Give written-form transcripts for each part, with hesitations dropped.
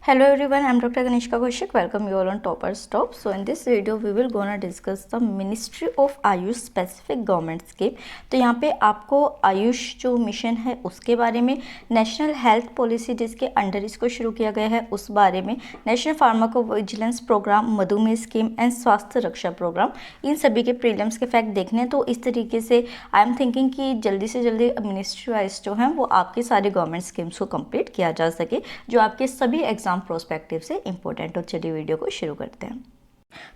Hello everyone, I'm Dr. Ganishka Kaushik. Welcome you all on Toppers Top. So in this video we will gonna discuss the Ministry of Ayush specific government scheme. तो यहाँ पे आपको आयुष जो mission है उसके बारे में, नेशनल हेल्थ पॉलिसी जिसके अंडर इसको शुरू किया गया है उस बारे में, नेशनल फार्माकोविजिलेंस प्रोग्राम, मधुमेह स्कीम एंड स्वास्थ्य रक्षा प्रोग्राम, इन सभी के प्रीलिम्स के फैक्ट देखने हैं। तो इस तरीके से आई एम थिंकिंग कि जल्दी से जल्दी मिनिस्ट्री वाइज जो है वो आपके सारे गवर्नमेंट स्कीम्स को कंप्लीट किया जा सके जो आपके सभी एग्जाम प्रोस्पेक्टिव से इंपॉर्टेंट हो। चलिए वीडियो को शुरू करते हैं।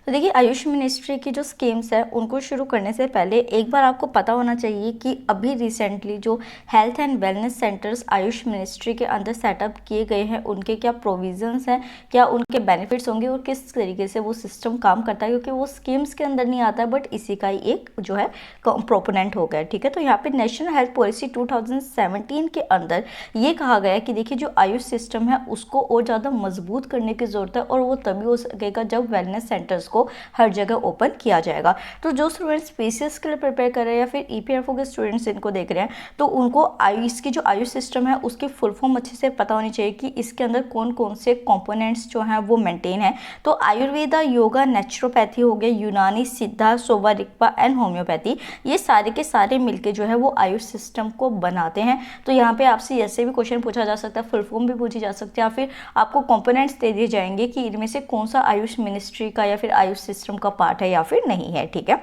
तो देखिए, आयुष मिनिस्ट्री की जो स्कीम्स है उनको शुरू करने से पहले एक बार आपको पता होना चाहिए कि अभी रिसेंटली जो health and wellness centres Ayush ministry के अंदर सेटअप किए गए हैं उनके क्या प्रोविजंस हैं, क्या उनके बेनिफिट्स होंगे और किस तरीके से वो सिस्टम काम करता है, क्योंकि वो स्कीम्स के अंदर नहीं आता है बट इसी का ही एक जो है प्रोपोनेंट हो गया। ठीक है, तो यहाँ पे नेशनल हेल्थ पॉलिसी 2017 के अंदर ये कहा गया है कि देखिए जो आयुष सिस्टम है उसको और ज़्यादा मजबूत करने की ज़रूरत है और वो तभी हो सकेगा जब वेलनेस सेंटर्स को हर जगह ओपन किया जाएगा। तो जो स्टूडेंट्स पीसीएस के लिए प्रिपेयर कर रहे हैं या फिर ईपीएफओ के स्टूडेंट्स इनको देख रहे हैं तो उनको इसकी जो आयुष सिस्टम है उसकी फुल फॉर्म अच्छे से पता होनी चाहिए कि इसके अंदर कौन कौन से कंपोनेंट्स जो हैं वो मेंटेन है। तो आयुर्वेदा, योगा, नेचुरोपैथी हो गया, यूनानी, सिद्धा, सोवा रिगपा एंड होम्योपैथी, ये सारे के सारे मिलके जो है वो आयुष सिस्टम को बनाते हैं। तो यहाँ पे आपसे ऐसे भी क्वेश्चन पूछा जा सकता है, फुल फॉर्म भी पूछी जा सकती है या फिर आपको कंपोनेंट्स दे दिए जाएंगे कि इनमें से कौन सा आयुष मिनिस्ट्री का या फिर आयुष सिस्टम का पार्ट है या फिर नहीं है। ठीक है,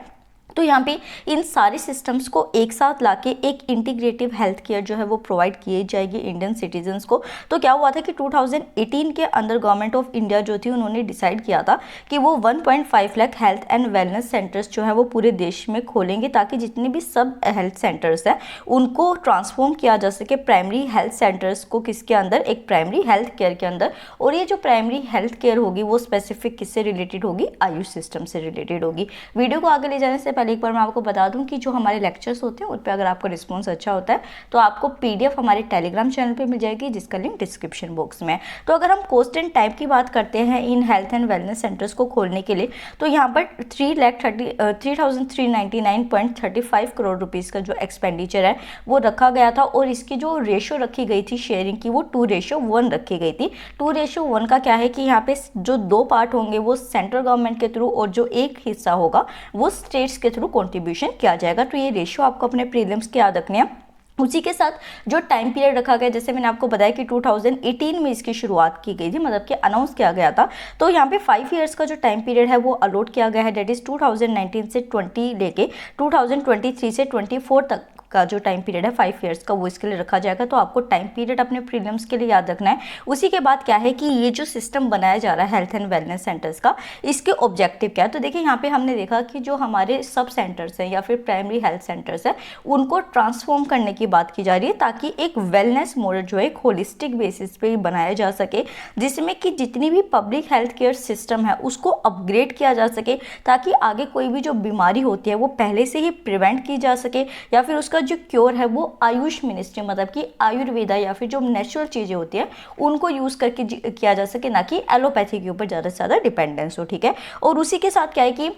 तो यहाँ पे इन सारे सिस्टम्स को एक साथ लाके एक इंटीग्रेटिव हेल्थ केयर जो है वो प्रोवाइड किए जाएगी इंडियन सिटीजन्स को। तो क्या हुआ था कि 2018 के अंदर गवर्नमेंट ऑफ इंडिया जो थी उन्होंने डिसाइड किया था कि वो 1.5 lakh health and wellness centres जो है वो पूरे देश में खोलेंगे ताकि जितने भी सब हेल्थ सेंटर्स हैं उनको ट्रांसफॉर्म किया जा सके प्राइमरी हेल्थ सेंटर्स को, किसके अंदर, एक प्राइमरी हेल्थ केयर के अंदर। और ये जो प्राइमरी हेल्थ केयर होगी वो स्पेसिफिक किससे रिलेटेड होगी, आयुष सिस्टम से रिलेटेड होगी। वीडियो को आगे ले जाने से एक बार मैं आपको बता दूं कि जो हमारे लेक्चर्स होते हैं उन पे अगर आपका रिस्पांस अच्छा होता है तो आपको पीडीएफ हमारे टेलीग्राम चैनल पे मिल जाएगी जिसका लिंक डिस्क्रिप्शन बॉक्स में है। तो अगर हम कॉस्ट एंड टाइम की बात करते हैं in health and wellness centres को खोलने के लिए तो यहाँ पर 3,399.35 करोड़ रुपीज़ का जो एक्सपेंडिचर है वो रखा गया था। और इसकी जो रेशो रखी गई थी शेयरिंग की वो 2:1 रखी गई थी। 2:1 का क्या है कि यहाँ पे जो 2 पार्ट होंगे वो सेंट्रल गवर्नमेंट के थ्रू और जो एक हिस्सा होगा वो स्टेट्स के थ्रू कंट्रीब्यूशन किया जाएगा। तो ये रेशियो आपको अपने प्रीलिम्स के याद रखने हैं। उसी के साथ जो टाइम पीरियड रखा गया, जैसे मैंने आपको बताया कि 2018 में इसकी शुरुआत की गई थी, मतलब कि अनाउंस किया गया था। तो यहाँ पे 5 इयर्स का जो टाइम पीरियड है वो अलॉट किया गया है, डेट इज 2019 से 20 लेके 2023 से 24 तक का जो टाइम पीरियड है 5 इयर्स का वो इसके लिए रखा जाएगा। तो आपको टाइम पीरियड अपने प्रीलिम्स के लिए याद रखना है। उसी के बाद क्या है कि ये जो सिस्टम बनाया जा रहा है हेल्थ एंड वेलनेस सेंटर्स का, इसके ऑब्जेक्टिव क्या है। तो देखिए यहाँ पे हमने देखा कि जो हमारे सब सेंटर्स हैं या फिर प्राइमरी हेल्थ सेंटर्स हैं उनको ट्रांसफॉर्म करने की बात की जा रही है ताकि एक वेलनेस मॉडल जो है एक होलिस्टिक बेसिस पे बनाया जा सके जिसमें कि जितनी भी पब्लिक हेल्थ केयर सिस्टम है उसको अपग्रेड किया जा सके ताकि आगे कोई भी जो बीमारी होती है वो पहले से ही प्रिवेंट की जा सके या फिर उसका जो क्योर है वो आयुष मिनिस्ट्री, मतलब कि आयुर्वेदा या फिर जो नेचुरल चीज़ें होती हैं उनको यूज़ करके किया जा सके, ना कि एलोपैथी के ऊपर ज़्यादा से ज़्यादा डिपेंडेंस हो। ठीक है, और उसी के साथ क्या है कि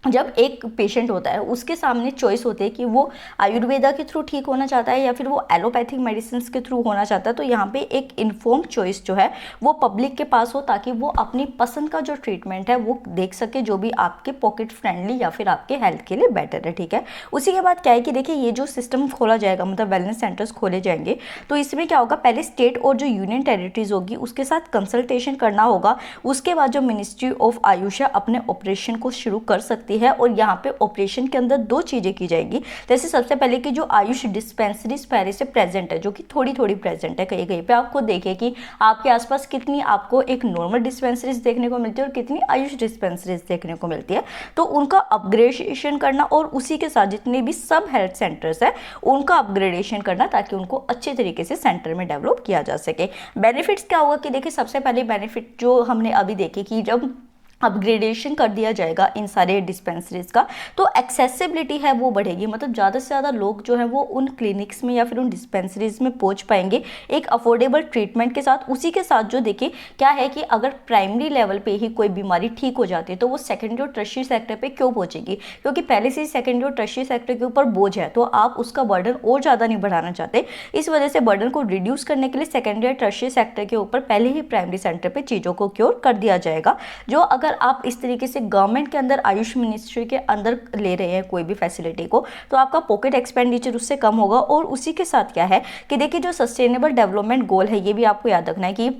जब एक पेशेंट होता है उसके सामने चॉइस होती है कि वो आयुर्वेदा के थ्रू ठीक होना चाहता है या फिर वो एलोपैथिक मेडिसिन के थ्रू होना चाहता है। तो यहाँ पे एक इन्फॉर्म चॉइस जो है वो पब्लिक के पास हो ताकि वो अपनी पसंद का जो ट्रीटमेंट है वो देख सके जो भी आपके पॉकेट फ्रेंडली या फिर आपके हेल्थ के लिए बेटर है। ठीक है, उसी के बाद क्या है कि देखिए ये जो सिस्टम खोला जाएगा, मतलब वेलनेस सेंटर्स खोले जाएंगे, तो इसमें क्या होगा, पहले स्टेट और जो यूनियन टेरिटरीज होगी उसके साथ कंसल्टेशन करना होगा। उसके बाद जो मिनिस्ट्री ऑफ आयुष है अपने ऑपरेशन को शुरू कर सकती है। और यहाँ पे ऑपरेशन के अंदर 2 चीजें की जाएगी। जैसे सबसे पहले कि जो आयुष डिस्पेंसरीज पहले से प्रेजेंट है, जो कि थोड़ी थोड़ी प्रेजेंट है कहीं कहीं पे, आपको देखिए कि आपके आसपास कितनी आपको एक नॉर्मल डिस्पेंसरीज देखने को मिलती है और कितनी आयुष डिस्पेंसरीज देखने को मिलती है। तो उनका अपग्रेडेशन करना और उसी के साथ जितने भी सब हेल्थ सेंटर्स है उनका अपग्रेडेशन करना ताकि उनको अच्छे तरीके से सेंटर में डेवलप किया जा सके। बेनिफिट्स क्या होगा कि देखिए सबसे पहले बेनिफिट जो हमने अभी देखे कि जब अपग्रेडेशन कर दिया जाएगा इन सारे डिस्पेंसरीज का, तो एक्सेसिबिलिटी है वो बढ़ेगी, मतलब ज़्यादा से ज़्यादा लोग जो हैं वो उन क्लिनिक्स में या फिर उन डिस्पेंसरीज में पहुंच पाएंगे एक अफोर्डेबल ट्रीटमेंट के साथ। उसी के साथ जो देखिए क्या है कि अगर प्राइमरी लेवल पे ही कोई बीमारी ठीक हो जाती है तो वो सेकेंडरी और टर्शियरी सेक्टर पे क्यों पहुंचेगी, क्योंकि पहले से ही सेकेंडरी और टर्शियरी सेक्टर के ऊपर बोझ है, तो आप उसका बर्डन और ज़्यादा नहीं बढ़ाना चाहते। इस वजह से बर्डन को रिड्यूस करने के लिए सेकेंडरी और टर्शियरी सेक्टर के ऊपर पहले ही प्राइमरी सेंटर पर चीज़ों को क्योर कर दिया जाएगा। जो अगर आप इस तरीके से गवर्नमेंट के अंदर आयुष मिनिस्ट्री के अंदर ले रहे हैं कोई भी फैसिलिटी को, तो आपका पॉकेट एक्सपेंडिचर उससे कम होगा। और उसी के साथ क्या है कि देखिए जो सस्टेनेबल डेवलपमेंट गोल है ये भी आपको याद रखना है कि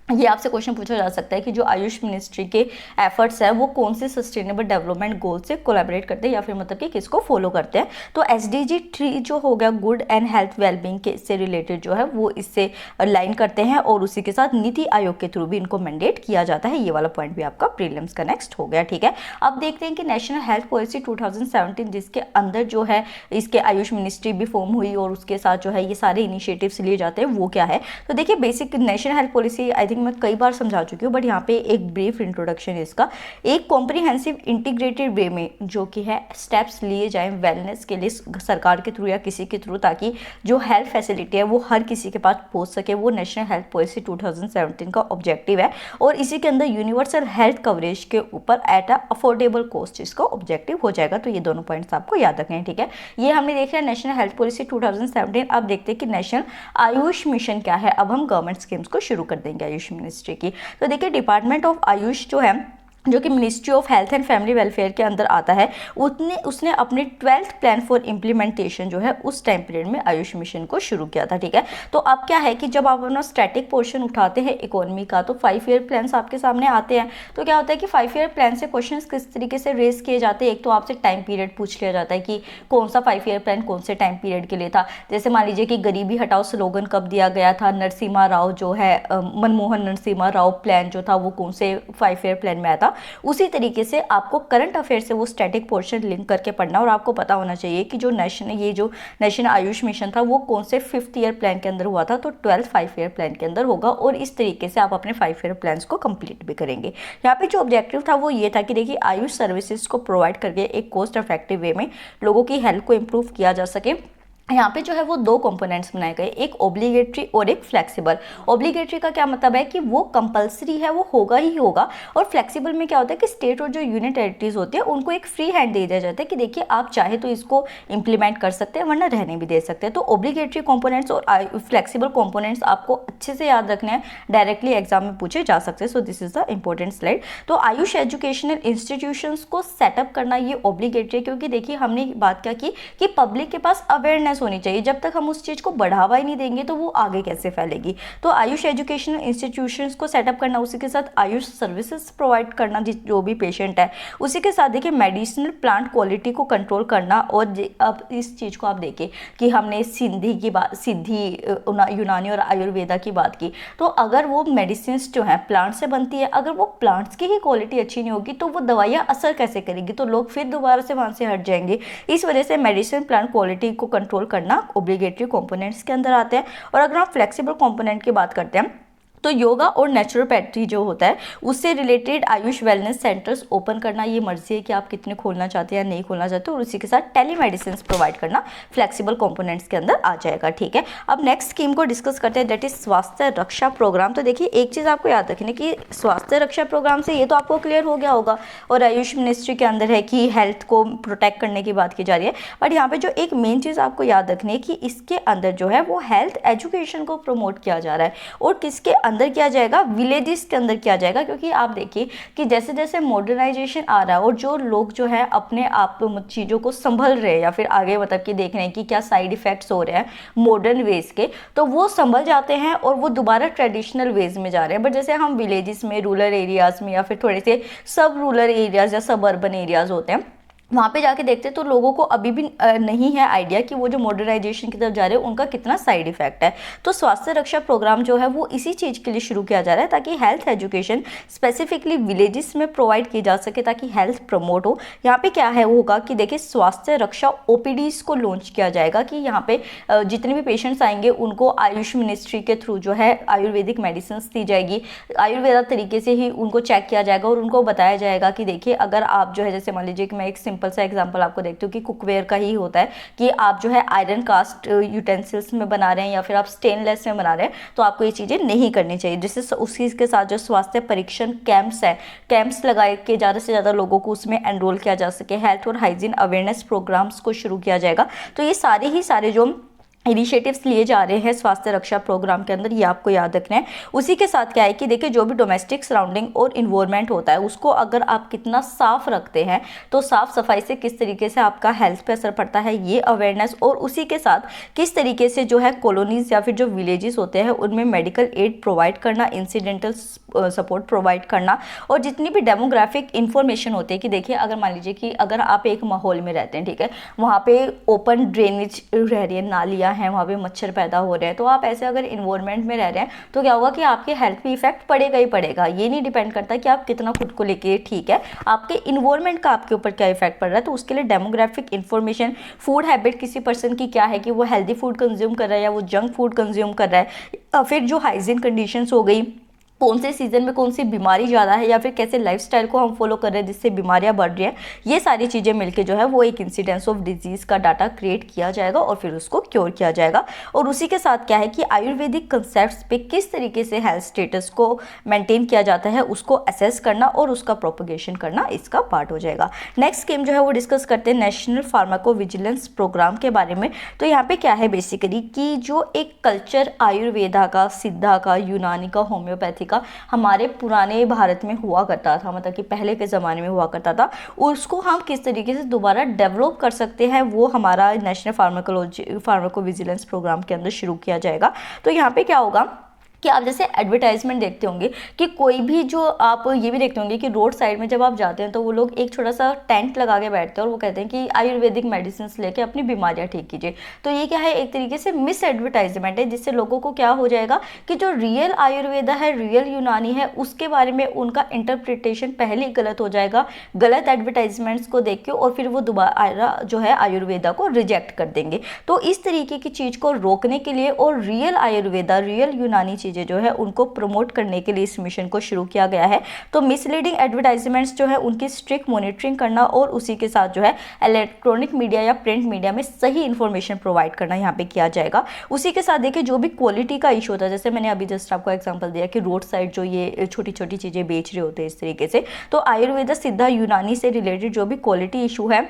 ये आपसे क्वेश्चन पूछा जा सकता है कि जो आयुष मिनिस्ट्री के एफर्ट्स है वो कौन से सस्टेनेबल डेवलपमेंट गोल से कोलैबोरेट करते हैं या फिर मतलब कि किसको फॉलो करते हैं। तो SDG 3 जो हो गया गुड एंड हेल्थ वेलबींग के से रिलेटेड जो है वो इससे लाइन करते हैं और उसी के साथ नीति आयोग के थ्रू भी इनको मैंडेट किया जाता है। ये वाला पॉइंट भी आपका प्रीलिम्स का नेक्स्ट हो गया, ठीक है। अब देखते हैं कि नेशनल हेल्थ पॉलिसी 2017 जिसके अंदर जो है इसके आयुष मिनिस्ट्री भी फॉर्म हुई और उसके साथ जो है ये सारे इनिशिएटिव्स लिए जाते हैं वो क्या है। तो देखिए basic national health policy I think मैं कई बार समझा चुकी हूँ, बट यहाँ पे एक ब्रीफ इंट्रोडक्शन है इसका। एक कॉम्प्रिहेंसिव इंटीग्रेटेड वे में जो कि है स्टेप्स लिए जाएं वेलनेस के लिए सरकार के थ्रू या किसी के थ्रू, ताकि जो हेल्थ फैसिलिटी है वो हर किसी के पास पहुंच सके, वो नेशनल हेल्थ पॉलिसी 2017 का ऑब्जेक्टिव है। और इसी के अंदर यूनिवर्सल हेल्थ कवरेज के ऊपर एट अ अफोर्डेबल कॉस्ट इसका ऑब्जेक्टिव हो जाएगा। तो ये दोनों पॉइंट्स आपको याद रखने हैं, ठीक है। ये हमने देख लिया नेशनल हेल्थ पॉलिसी 2017। अब देखते हैं कि नेशनल आयुष मिशन क्या है। अब हम गवर्नमेंट स्कीम्स को शुरू कर देंगे आयुष मिनिस्ट्री की। तो देखिए डिपार्टमेंट ऑफ आयुष जो है जो कि ministry of health and family welfare के अंदर आता है, उसने अपने 12th प्लान फॉर इम्प्लीमेंटेशन जो है उस टाइम पीरियड में आयुष मिशन को शुरू किया था, ठीक है। तो अब क्या है कि जब आप अपना स्टैटिक पोर्शन उठाते हैं इकोनॉमी का तो 5 ईयर प्लान्स आपके सामने आते हैं। तो क्या होता है कि 5 ईयर प्लान से क्वेश्चंस किस तरीके से रेज किए जाते हैं। एक तो आपसे टाइम पीरियड पूछ लिया जाता है कि कौन सा 5 ईयर प्लान कौन से टाइम पीरियड के लिए था। जैसे मान लीजिए कि गरीबी हटाओ स्लोगन कब दिया गया था, नरसिम्हा राव जो है मनमोहन नरसिम्हा राव प्लान जो था वो कौन से 5 ईयर प्लान में आया था। उसी तरीके से आपको करंट अफेयर से वो स्टैटिक पोर्शन लिंक करके पढ़ना और आपको पता होना चाहिए कि जो नेशनल आयुष मिशन था वो कौन से 5th ईयर प्लान के अंदर हुआ था, तो 12th 5 ईयर प्लान के अंदर होगा। और इस तरीके से आप अपने 5 ईयर प्लान्स को कंप्लीट भी करेंगे। यहाँ पे जो ऑब्जेक्टिव था वो ये था कि देखिए आयुष सर्विसेज को प्रोवाइड करके एक कॉस्ट इफेक्टिव वे में लोगों की हेल्थ को इम्प्रूव किया जा सके। यहाँ पे जो है वो 2 कंपोनेंट्स बनाए गए, एक ओब्लिगेटरी और एक फ्लेक्सिबल। ओब्लिगेटरी का क्या मतलब है कि वो कंपलसरी है, वो होगा ही होगा। और फ्लेक्सिबल में क्या होता है कि स्टेट और जो यूनियन टेरिटरीज होती है उनको एक फ्री हैंड दे दिया जाता है कि देखिए आप चाहे तो इसको इंप्लीमेंट कर सकते हैं वरना रहने भी दे सकते हैं। तो ओब्लिगेटरी कंपोनेंट्स और फ्लेक्सिबल कंपोनेंट्स आपको अच्छे से याद रखने हैं, डायरेक्टली एग्जाम में पूछे जा सकते हैं। So this is the important slide. तो आयुष एजुकेशनल इंस्टीट्यूशंस को सेटअप करना ये ओब्लिगेटरी है, क्योंकि देखिए हमने बात क्या की कि पब्लिक के पास अवेयरनेस होनी चाहिए। जब तक हम उस चीज को बढ़ावा ही नहीं देंगे तो वो आगे कैसे फैलेगी। तो आयुष एजुकेशनल इंस्टीट्यूशंस को सेटअप करना, उसी के साथ आयुष सर्विसेज प्रोवाइड करना जो भी पेशेंट है, उसी के साथ देखिए मेडिसिनल प्लांट क्वालिटी को कंट्रोल करना। और अब इस चीज को आप देखिए कि हमने सिद्धि यूनानी और आयुर्वेदा की बात की, तो अगर वो मेडिसिन जो है प्लांट से बनती है, अगर वो प्लांट्स की ही क्वालिटी अच्छी नहीं होगी तो वो दवाइयाँ असर कैसे करेगी, तो लोग फिर दोबारा से वहां से हट जाएंगे। इस वजह से मेडिसिन प्लांट क्वालिटी को कंट्रोल करना ओब्लिगेटरी कंपोनेंट्स के अंदर आते हैं। और अगर हम फ्लेक्सिबल कंपोनेंट की बात करते हैं तो योगा और नेचुरोपैथी जो होता है उससे related Ayush wellness centres open करना, ये मर्जी है कि आप कितने खोलना चाहते हैं या नहीं खोलना चाहते। और उसी के साथ टेलीमेडिसिन प्रोवाइड करना फ्लेक्सिबल कंपोनेंट्स के अंदर आ जाएगा, ठीक है। अब नेक्स्ट स्कीम को डिस्कस करते हैं, दैट इज स्वास्थ्य रक्षा प्रोग्राम। तो देखिए एक चीज़ आपको याद रखनी कि स्वास्थ्य रक्षा प्रोग्राम से ये तो आपको क्लियर हो गया होगा और आयुष मिनिस्ट्री के अंदर है कि हेल्थ को प्रोटेक्ट करने की बात की जा रही है। बट यहाँ पे जो एक मेन चीज़ आपको याद रखनी है कि इसके अंदर जो है वो हेल्थ एजुकेशन को प्रमोट किया जा रहा है और किसके अंदर किया जाएगा, विलेजेस के अंदर किया जाएगा। क्योंकि आप देखिए कि जैसे जैसे मॉडर्नाइजेशन आ रहा है और जो लोग जो है अपने आप चीज़ों को संभल रहे हैं या फिर आगे मतलब कि देख रहे हैं कि क्या साइड इफेक्ट्स हो रहे हैं मॉडर्न वेज के, तो वो संभल जाते हैं और वो दोबारा ट्रेडिशनल वेज में जा रहे हैं। बट जैसे हम विलेजेस में, रूरल एरियाज़ में या फिर थोड़े से सब रूरल एरियाज़ या सब अर्बन एरियाज़ होते हैं, वहाँ पे जाके देखते तो लोगों को अभी भी नहीं है आइडिया कि वो जो मॉडर्नाइजेशन की तरफ जा रहे हैं उनका कितना साइड इफेक्ट है। तो स्वास्थ्य रक्षा प्रोग्राम जो है वो इसी चीज़ के लिए शुरू किया जा रहा है ताकि हेल्थ एजुकेशन स्पेसिफिकली विलेजेस में प्रोवाइड की जा सके ताकि हेल्थ प्रमोट हो। यहाँ पे क्या है होगा कि देखिए स्वास्थ्य रक्षा ओपीडीज को लॉन्च किया जाएगा कि यहाँ पे जितने भी पेशेंट्स आएंगे उनको आयुष मिनिस्ट्री के थ्रू जो है आयुर्वेदिक मेडिसिन दी जाएगी। आयुर्वेदा तरीके से ही उनको चेक किया जाएगा और उनको बताया जाएगा कि देखिए अगर आप जो है, जैसे मान लीजिए कि मैं एक सिंपल सा एग्जांपल आपको देखती हूँ कि कुकवेयर का ही होता है कि आप जो है आयरन कास्ट यूटेंसिल्स में बना रहे हैं या फिर आप स्टेनलेस में बना रहे हैं, तो आपको ये चीज़ें नहीं करनी चाहिए। जिससे उसी के साथ जो स्वास्थ्य परीक्षण कैंप्स है, कैंप्स लगाए के ज़्यादा से ज़्यादा लोगों को उसमें एनरोल किया जा सके। हेल्थ और हाइजीन अवेयरनेस प्रोग्राम्स को शुरू किया जाएगा। तो ये सारे जो इनिशिएटिव्स लिए जा रहे हैं स्वास्थ्य रक्षा प्रोग्राम के अंदर, ये आपको याद रखना है। उसी के साथ क्या है कि देखिए जो भी डोमेस्टिक सराउंडिंग और इन्वायरमेंट होता है उसको अगर आप कितना साफ रखते हैं तो साफ सफाई से किस तरीके से आपका हेल्थ पे असर पड़ता है, ये अवेयरनेस। और उसी के साथ किस तरीके से जो है कॉलोनीज या फिर जो विलेजेस होते हैं उनमें मेडिकल एड प्रोवाइड करना, इंसिडेंटल सपोर्ट प्रोवाइड करना, और जितनी भी डेमोग्राफिक इंफॉर्मेशन होती है कि देखिए अगर मान लीजिए कि अगर आप एक माहौल में रहते हैं, ठीक है, वहाँ पे ओपन ड्रेनेज रह रही है, नालियाँ हैं, वहाँ पे मच्छर पैदा हो रहे हैं, तो आप ऐसे अगर इन्वायरमेंट में रह रहे हैं तो क्या होगा कि आपके हेल्थ पे इफेक्ट पड़ेगा ही पड़ेगा। ये नहीं डिपेंड करता कि आप कितना खुद को लेके ठीक है, आपके इन्वायरमेंट का आपके ऊपर क्या इफेक्ट पड़ रहा है। तो उसके लिए डेमोग्राफिक इन्फॉर्मेशन, फूड हैबिट किसी पर्सन की क्या है कि वो हेल्दी फूड कंज्यूम कर रहा है या वो जंक फूड कंज्यूम कर रहा है, फिर जो हाइजीन कंडीशंस हो गई, कौन से सीजन में कौन सी बीमारी ज़्यादा है, या फिर कैसे लाइफस्टाइल को हम फॉलो कर रहे हैं जिससे बीमारियां बढ़ रही हैं, ये सारी चीज़ें मिलके जो है वो एक इंसिडेंस ऑफ डिजीज़ का डाटा क्रिएट किया जाएगा और फिर उसको क्योर किया जाएगा। और उसी के साथ क्या है कि आयुर्वेदिक कंसेप्ट पे किस तरीके से हेल्थ स्टेटस को मेंटेन किया जाता है उसको असेस करना और उसका प्रोपोगेशन करना इसका पार्ट हो जाएगा। नेक्स्ट स्कीम जो है वो डिस्कस करते हैं नेशनल फार्माको विजिलेंस प्रोग्राम के बारे में। तो यहाँ पे क्या है बेसिकली कि जो एक कल्चर आयुर्वेदा का, सिद्धा का, यूनानी का, होम्योपैथी का हमारे पुराने भारत में हुआ करता था, मतलब कि पहले के ज़माने में हुआ करता था, उसको हम किस तरीके से दोबारा डेवलप कर सकते हैं वो हमारा नेशनल फार्माको विजिलेंस प्रोग्राम के अंदर शुरू किया जाएगा। तो यहाँ पे क्या होगा कि आप जैसे एडवर्टाइजमेंट देखते होंगे कि कोई भी जो आप ये भी देखते होंगे कि रोड साइड में जब आप जाते हैं तो वो लोग एक छोटा सा टेंट लगा के बैठते हैं और वो कहते हैं कि आयुर्वेदिक मेडिसिन लेके अपनी बीमारियां ठीक कीजिए। तो ये क्या है, एक तरीके से मिस एडवर्टाइजमेंट है जिससे लोगों को क्या हो जाएगा कि जो रियल आयुर्वेदा है, रियल यूनानी है, उसके बारे में उनका इंटरप्रिटेशन पहले ही गलत हो जाएगा, गलत एडवर्टाइजमेंट्स को देख के, और फिर वो दोबारा जो है आयुर्वेदा को रिजेक्ट कर देंगे। तो इस तरीके की चीज़ को रोकने के लिए और रियल आयुर्वेदा, रियल यूनानी चीज़ें जो है उनको प्रमोट करने के लिए इस मिशन को शुरू किया गया है। तो मिसलीडिंग एडवर्टाइजमेंट्स जो है उनकी स्ट्रिक्ट मॉनिटरिंग करना और उसी के साथ जो है इलेक्ट्रॉनिक मीडिया या प्रिंट मीडिया में सही इंफॉर्मेशन प्रोवाइड करना यहाँ पे किया जाएगा। उसी के साथ देखिए जो भी क्वालिटी का इशू होता है, जैसे मैंने अभी जस्ट आपको एग्जांपल दिया कि रोड साइड जो ये छोटी छोटी चीज़ें बेच रहे होते हैं इस तरीके से, तो आयुर्वेदा, सिद्धा, यूनानी से रिलेटेड जो भी क्वालिटी इशू है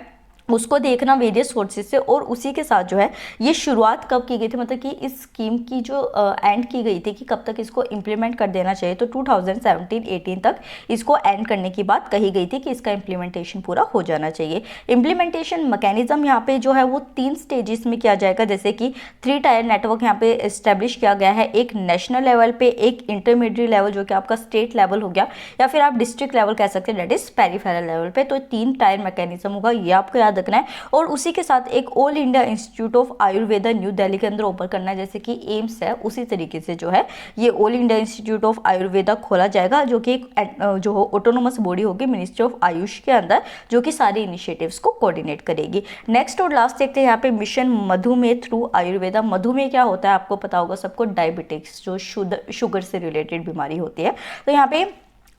उसको देखना वेरियस सोर्सेज से। और उसी के साथ जो है ये शुरुआत कब की गई थी, मतलब कि इस स्कीम की जो एंड की गई थी कि कब तक इसको इम्प्लीमेंट कर देना चाहिए, तो 2017-18 तक इसको एंड करने की बात कही गई थी कि इसका इम्प्लीमेंटेशन पूरा हो जाना चाहिए। इम्प्लीमेंटेशन मैकेनिज्म यहाँ पे जो है वो 3 स्टेजेस में किया जाएगा, जैसे कि 3 टायर नेटवर्क यहाँ पे इस्टेब्लिश किया गया है, एक नेशनल लेवल पे, एक इंटरमीडिएट लेवल जो कि आपका स्टेट लेवल हो गया, या फिर आप डिस्ट्रिक्ट लेवल कह सकते हैं, दैट इज पेरिफेरल लेवल पे। तो 3 टायर मैकेनिज्म होगा, ये आपको याद रखना है। और उसी के साथ एक all India institute of Ayurveda new Delhi के अंदर ओपन करना है, जैसे कि एम्स है, उसी तरीके से जो है ये all India institute of Ayurveda खोला जाएगा, जो कि एक जो ऑटोनोमस बॉडी होगी मिनिस्ट्री ऑफ आयुष के अंदर, जो कि सारे इनिशिएटिव्स को कोऑर्डिनेट करेगी। नेक्स्ट और लास्ट देखते हैं यहाँ पे मिशन मधुमेह थ्रू आयुर्वेदा। मधुमेह क्या होता है आपको पता होगा सबको, डायबिटिक्स, जो शुगर से रिलेटेड बीमारी होती है। तो यहाँ पे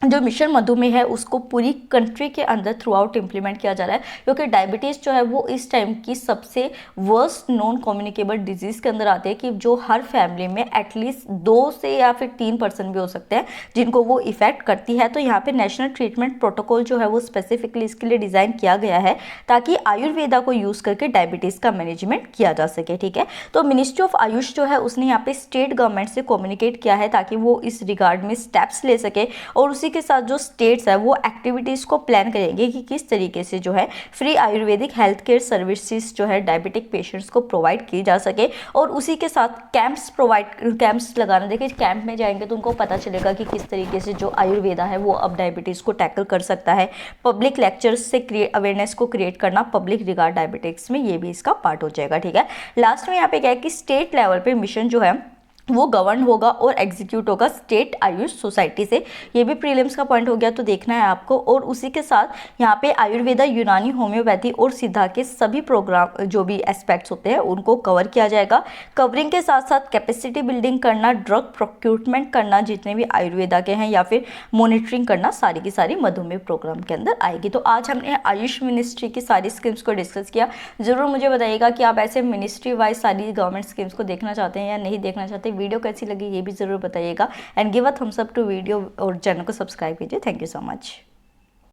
जो मिशन मधुमेह है उसको पूरी कंट्री के अंदर थ्रू आउट इम्प्लीमेंट किया जा रहा है, क्योंकि डायबिटीज़ जो है वो इस टाइम की सबसे वर्स्ट नॉन कम्युनिकेबल डिजीज़ के अंदर आते हैं, कि जो हर फैमिली में एटलीस्ट 2 से या फिर 3 पर्सन भी हो सकते हैं जिनको वो इफेक्ट करती है। तो यहाँ पे नेशनल ट्रीटमेंट प्रोटोकॉल जो है वो स्पेसिफिकली इसके लिए डिज़ाइन किया गया है ताकि आयुर्वेदा को यूज़ करके डायबिटीज़ का मैनेजमेंट किया जा सके। ठीक है, तो मिनिस्ट्री ऑफ आयुष जो है उसने यहाँ पे स्टेट गवर्नमेंट से कम्युनिकेट किया है ताकि वो इस रिगार्ड में स्टेप्स ले सके। और उसी उसी के साथ जो स्टेट्स है वो एक्टिविटीज़ को प्लान करेंगे कि किस तरीके से जो है free Ayurvedic health care services जो है डायबिटिक पेशेंट्स को प्रोवाइड की जा सके। और उसी के साथ कैंप्स लगाना। देखिए कैंप में जाएंगे तो उनको पता चलेगा कि किस तरीके से जो आयुर्वेदा है वो अब डायबिटीज़ को टैकल कर सकता है। पब्लिक लेक्चर्स से अवेयरनेस को क्रिएट करना पब्लिक रिगार्ड डायबिटिक्स में, ये भी इसका पार्ट हो जाएगा। ठीक है, लास्ट में यहाँ पे क्या है कि स्टेट लेवल पे मिशन जो है वो गवर्न होगा और एग्जीक्यूट होगा स्टेट आयुष सोसाइटी से। ये भी प्रीलिम्स का पॉइंट हो गया, तो देखना है आपको। और उसी के साथ यहाँ पे आयुर्वेदा, यूनानी, होम्योपैथी और सिद्धा के सभी प्रोग्राम जो भी एस्पेक्ट्स होते हैं उनको कवर किया जाएगा। कवरिंग के साथ साथ कैपेसिटी बिल्डिंग करना, ड्रग प्रोक्यूरमेंट करना जितने भी आयुर्वेदा के हैं, या फिर मॉनिटरिंग करना, सारी की सारी मधुमेह प्रोग्राम के अंदर आएगी। तो आज हमने आयुष मिनिस्ट्री की सारी स्कीम्स को डिस्कस किया। ज़रूर मुझे बताइएगा कि आप ऐसे मिनिस्ट्री वाइज सारी गवर्नमेंट स्कीम्स को देखना चाहते हैं या नहीं देखना चाहते। वीडियो कैसी लगी ये भी ज़रूर बताइएगा and give a thumbs up to video और चैनल को सब्सक्राइब कीजिए। Thank you so much.